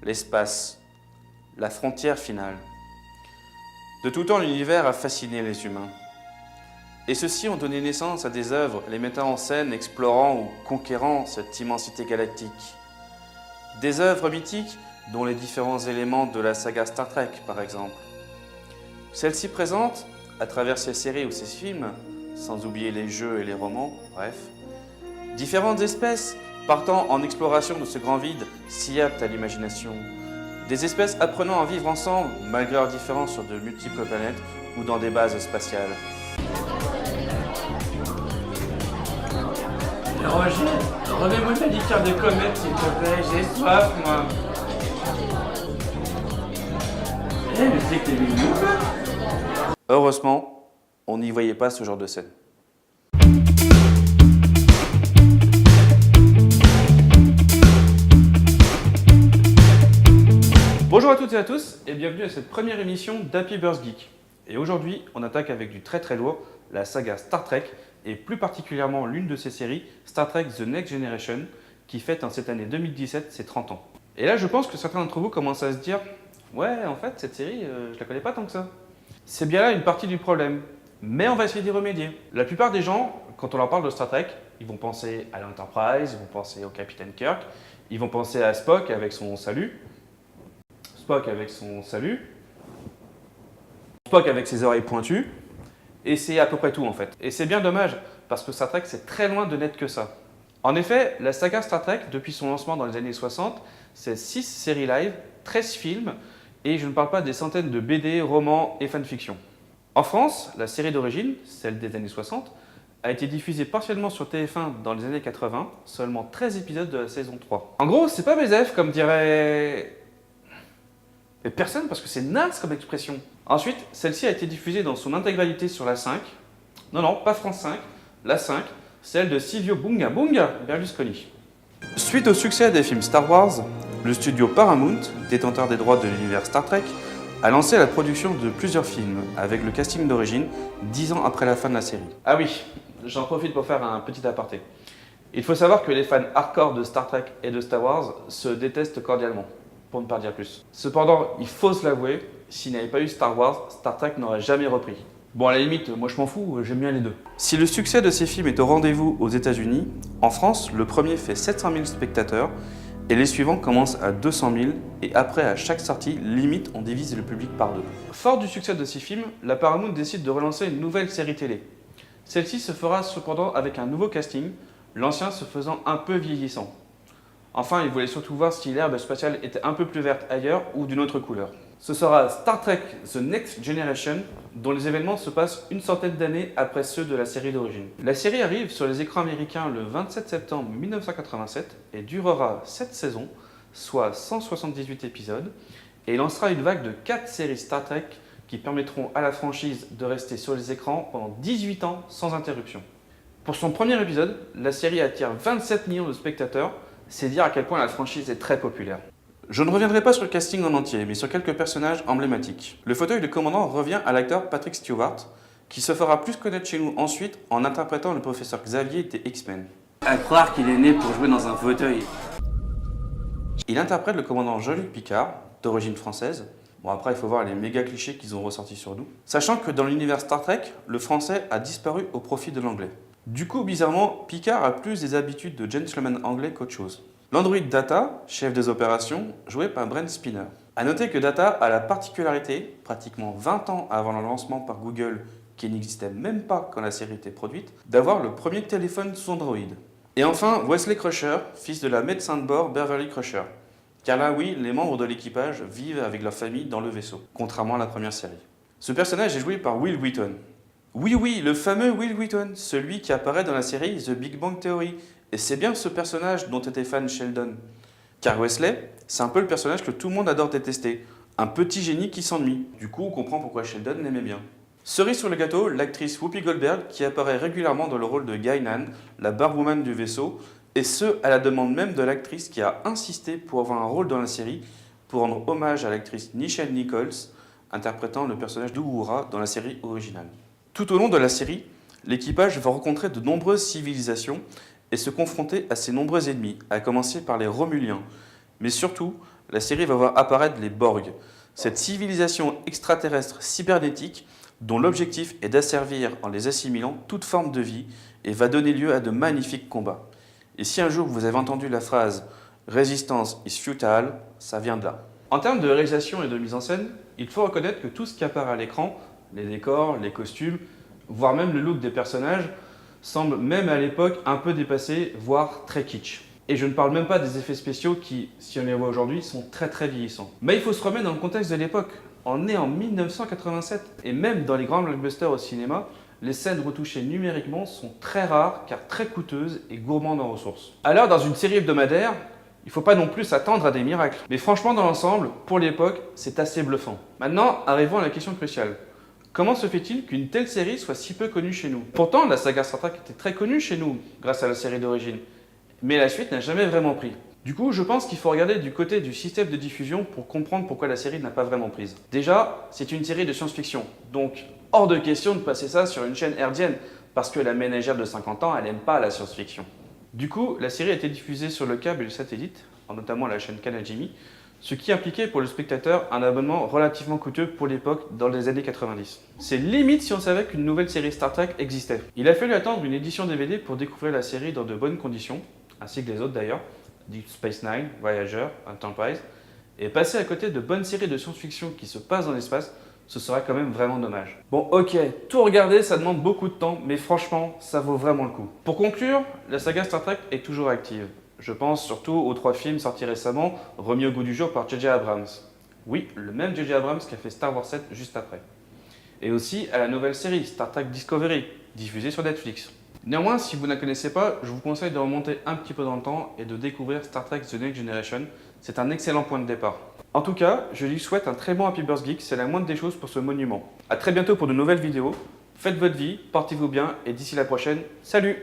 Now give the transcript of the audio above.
l'espace, la frontière finale. De tout temps, l'univers a fasciné les humains. Et ceux-ci ont donné naissance à des œuvres les mettant en scène, explorant ou conquérant cette immensité galactique. Des œuvres mythiques dont les différents éléments de la saga Star Trek, par exemple. Celle-ci présente, à travers ses séries ou ses films, sans oublier les jeux et les romans, bref, différentes espèces partant en exploration de ce grand vide si apte à l'imagination. Des espèces apprenant à vivre ensemble malgré leurs différences sur de multiples planètes ou dans des bases spatiales. Roger, remets-moi ta liqueur de comète s'il te plaît, j'ai soif moi. Mais c'est que t'es venu ou quoi? Heureusement, on n'y voyait pas ce genre de scène. Bonjour à toutes et à tous et bienvenue à cette première émission d'Happy Birth Geek. Et aujourd'hui, on attaque avec du très très lourd la saga Star Trek et plus particulièrement l'une de ses séries, Star Trek The Next Generation, qui fête en cette année 2017 ses 30 ans. Et là, je pense que certains d'entre vous commencent à se dire « Ouais, en fait, cette série, je la connais pas tant que ça ». C'est bien là une partie du problème, mais on va essayer d'y remédier. La plupart des gens, quand on leur parle de Star Trek, ils vont penser à l'Enterprise, ils vont penser au Capitaine Kirk, ils vont penser à Spock avec son salut, Spock avec ses oreilles pointues, et c'est à peu près tout en fait. Et c'est bien dommage, parce que Star Trek c'est très loin de n'être que ça. En effet, la saga Star Trek, depuis son lancement dans les années 60, c'est 6 séries live, 13 films, et je ne parle pas des centaines de BD, romans et fanfictions. En France, la série d'origine, celle des années 60, a été diffusée partiellement sur TF1 dans les années 80, seulement 13 épisodes de la saison 3. En gros, c'est pas BZF comme dirait... Mais personne, parce que c'est naze comme expression. Ensuite, celle-ci a été diffusée dans son intégralité sur la 5. Non, pas France 5, la 5, celle de Silvio Bunga Bunga Berlusconi. Suite au succès des films Star Wars, le studio Paramount, détenteur des droits de l'univers Star Trek, a lancé la production de plusieurs films, avec le casting d'origine, 10 ans après la fin de la série. Ah oui, j'en profite pour faire un petit aparté. Il faut savoir que les fans hardcore de Star Trek et de Star Wars se détestent cordialement, pour ne pas dire plus. Cependant, il faut se l'avouer, s'il n'y avait pas eu Star Wars, Star Trek n'aurait jamais repris. Bon, à la limite, moi je m'en fous, j'aime bien les deux. Si le succès de ces films est au rendez-vous aux États-Unis, en France, le premier fait 700 000 spectateurs et les suivants commencent à 200 000 et après, à chaque sortie, limite, on divise le public par deux. Fort du succès de ces films, la Paramount décide de relancer une nouvelle série télé. Celle-ci se fera cependant avec un nouveau casting, l'ancien se faisant un peu vieillissant. Enfin, ils voulaient surtout voir si l'herbe spatiale était un peu plus verte ailleurs ou d'une autre couleur. Ce sera Star Trek The Next Generation, dont les événements se passent une centaine d'années après ceux de la série d'origine. La série arrive sur les écrans américains le 27 septembre 1987 et durera 7 saisons, soit 178 épisodes, et lancera une vague de 4 séries Star Trek qui permettront à la franchise de rester sur les écrans pendant 18 ans sans interruption. Pour son premier épisode, la série attire 27 millions de spectateurs, c'est dire à quel point la franchise est très populaire. Je ne reviendrai pas sur le casting en entier, mais sur quelques personnages emblématiques. Le fauteuil de commandant revient à l'acteur Patrick Stewart, qui se fera plus connaître chez nous ensuite en interprétant le professeur Xavier des X-Men. À croire qu'il est né pour jouer dans un fauteuil. Il interprète le commandant Jean-Luc Picard, d'origine française. Bon, après, il faut voir les méga clichés qu'ils ont ressortis sur nous. Sachant que dans l'univers Star Trek, le français a disparu au profit de l'anglais. Du coup, bizarrement, Picard a plus des habitudes de gentleman anglais qu'autre chose. L'android Data, chef des opérations, joué par Brent Spiner. A noter que Data a la particularité, pratiquement 20 ans avant le lancement par Google, qui n'existait même pas quand la série était produite, d'avoir le premier téléphone sous Android. Et enfin, Wesley Crusher, fils de la médecin de bord Beverly Crusher. Car là, oui, les membres de l'équipage vivent avec leur famille dans le vaisseau, contrairement à la première série. Ce personnage est joué par Will Wheaton. Oui, le fameux Will Wheaton, celui qui apparaît dans la série The Big Bang Theory. Et c'est bien ce personnage dont était fan Sheldon. Car Wesley, c'est un peu le personnage que tout le monde adore détester. Un petit génie qui s'ennuie. Du coup, on comprend pourquoi Sheldon l'aimait bien. Cerise sur le gâteau, l'actrice Whoopi Goldberg qui apparaît régulièrement dans le rôle de Guinan, la barwoman du vaisseau, et ce, à la demande même de l'actrice qui a insisté pour avoir un rôle dans la série, pour rendre hommage à l'actrice Nichelle Nichols, interprétant le personnage d'Uhura dans la série originale. Tout au long de la série, l'équipage va rencontrer de nombreuses civilisations et se confronter à ses nombreux ennemis, à commencer par les Romuliens, mais surtout la série va voir apparaître les Borg, cette civilisation extraterrestre cybernétique dont l'objectif est d'asservir en les assimilant toute forme de vie et va donner lieu à de magnifiques combats. Et si un jour vous avez entendu la phrase « Resistance is futile », ça vient de là. En termes de réalisation et de mise en scène, il faut reconnaître que tout ce qui apparaît à l'écran, les décors, les costumes, voire même le look des personnages, semble même à l'époque un peu dépassé, voire très kitsch. Et je ne parle même pas des effets spéciaux qui, si on les voit aujourd'hui, sont très vieillissants. Mais il faut se remettre dans le contexte de l'époque. On est en 1987, et même dans les grands blockbusters au cinéma, les scènes retouchées numériquement sont très rares car très coûteuses et gourmandes en ressources. Alors dans une série hebdomadaire, il ne faut pas non plus s'attendre à des miracles. Mais franchement dans l'ensemble, pour l'époque, c'est assez bluffant. Maintenant, arrivons à la question cruciale. Comment se fait-il qu'une telle série soit si peu connue chez nous? Pourtant, la saga Star Trek était très connue chez nous grâce à la série d'origine. Mais la suite n'a jamais vraiment pris. Du coup, je pense qu'il faut regarder du côté du système de diffusion pour comprendre pourquoi la série n'a pas vraiment prise. Déjà, c'est une série de science-fiction, donc hors de question de passer ça sur une chaîne hertzienne, parce que la ménagère de 50 ans, elle n'aime pas la science-fiction. Du coup, la série a été diffusée sur le câble et le satellite, notamment la chaîne Canal Jimmy, ce qui impliquait pour le spectateur un abonnement relativement coûteux pour l'époque dans les années 90. C'est limite si on savait qu'une nouvelle série Star Trek existait. Il a fallu attendre une édition DVD pour découvrir la série dans de bonnes conditions, ainsi que les autres d'ailleurs, Deep Space Nine, Voyager, Enterprise, et passer à côté de bonnes séries de science-fiction qui se passent dans l'espace, ce serait quand même vraiment dommage. Bon ok, tout regarder ça demande beaucoup de temps, mais franchement, ça vaut vraiment le coup. Pour conclure, la saga Star Trek est toujours active. Je pense surtout aux 3 films sortis récemment, remis au goût du jour par J.J. Abrams. Oui, le même J.J. Abrams qui a fait Star Wars 7 juste après. Et aussi à la nouvelle série Star Trek Discovery, diffusée sur Netflix. Néanmoins, si vous ne la connaissez pas, je vous conseille de remonter un petit peu dans le temps et de découvrir Star Trek The Next Generation. C'est un excellent point de départ. En tout cas, je lui souhaite un très bon Happy Birthday Geek, c'est la moindre des choses pour ce monument. A très bientôt pour de nouvelles vidéos. Faites votre vie, portez-vous bien et d'ici la prochaine, salut!